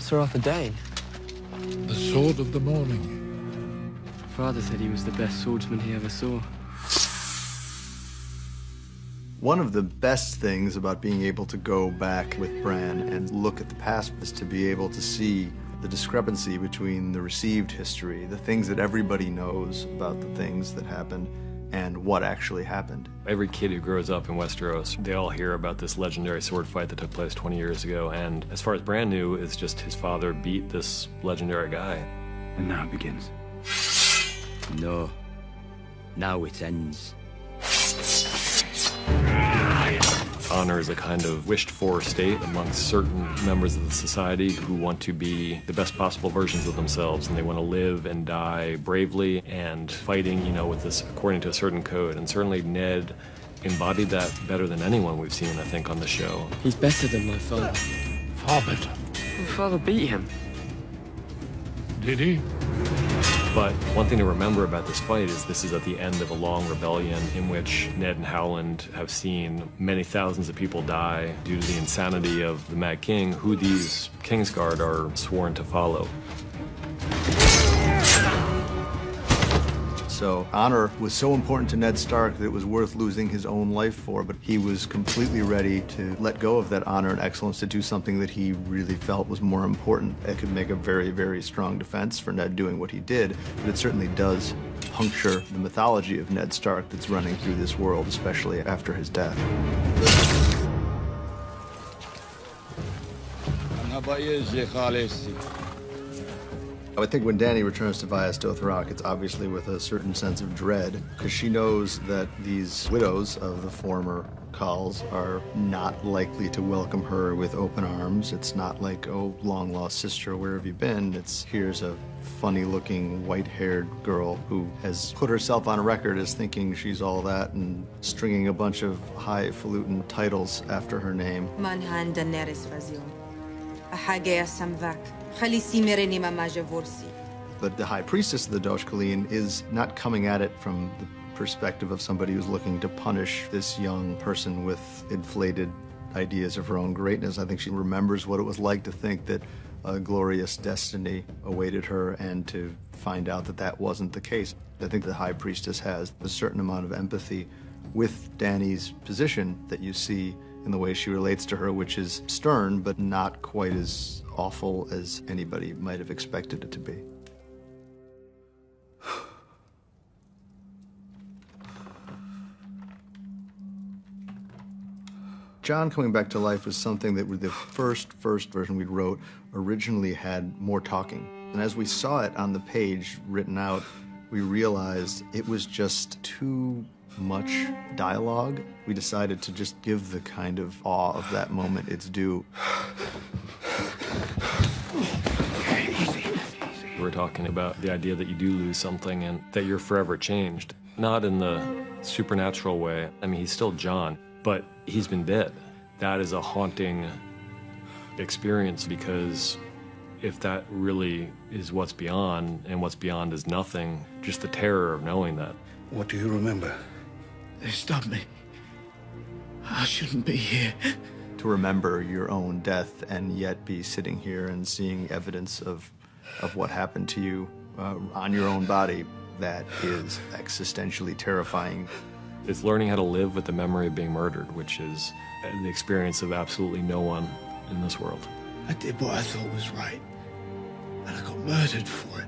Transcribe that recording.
Sir Arthur Dane? The sword of the morning. Father said he was the best swordsman he ever saw. One of the best things about being able to go back with Bran and look at the past is to be able to see the discrepancy between the received history, the things that everybody knows about the things that happened, and what actually happened. Every kid who grows up in Westeros, they all hear about this legendary sword fight that took place 20 years ago, and as far as Bran knew, it's just his father beat this legendary guy. And now it begins. No. Now it ends. Honor is a kind of wished-for state amongst certain members of the society who want to be the best possible versions of themselves, and they want to live and die bravely and fighting, you know, with this according to a certain code. And certainly Ned embodied that better than anyone we've seen, I think, on the show. He's better than my father. Far better. My father beat him. Did he? But one thing to remember about this fight is this is at the end of a long rebellion in which Ned and Howland have seen many thousands of people die due to the insanity of the Mad King, who these Kingsguard are sworn to follow. So honor was so important to Ned Stark that it was worth losing his own life for, but he was completely ready to let go of that honor and excellence to do something that he really felt was more important. It could make a very, very strong defense for Ned doing what he did, but it certainly does puncture the mythology of Ned Stark that's running through this world, especially after his death. I think when Dany returns to Vaes Dothrak, it's obviously with a certain sense of dread, because she knows that these widows of the former Khals are not likely to welcome her with open arms. It's not like, oh, long-lost sister, where have you been? It's, here's a funny-looking, white-haired girl who has put herself on record as thinking she's all that and stringing a bunch of highfalutin titles after her name. Manhan Daenerys Vazion. Ahagea Samvak. But the High Priestess of the Dosh Khaleen is not coming at it from the perspective of somebody who's looking to punish this young person with inflated ideas of her own greatness. I think she remembers what it was like to think that a glorious destiny awaited her and to find out that that wasn't the case. I think the High Priestess has a certain amount of empathy with Dany's position that you see in the way she relates to her, which is stern, but not quite as awful as anybody might have expected it to be. Jon coming back to life was something that with the first version we wrote originally had more talking. And as we saw it on the page written out, we realized it was just too much dialogue. We decided to just give the kind of awe of that moment its due. We're talking about the idea that you do lose something and that you're forever changed. Not in the supernatural way. I mean, he's still Jon, but he's been dead. That is a haunting experience, because if that really is what's beyond, and what's beyond is nothing, just the terror of knowing that. What do you remember? They stopped me. I shouldn't be here. To remember your own death and yet be sitting here and seeing evidence of what happened to you on your own body, that is existentially terrifying. It's learning how to live with the memory of being murdered, which is the experience of absolutely no one in this world. I did what I thought was right, and I got murdered for it.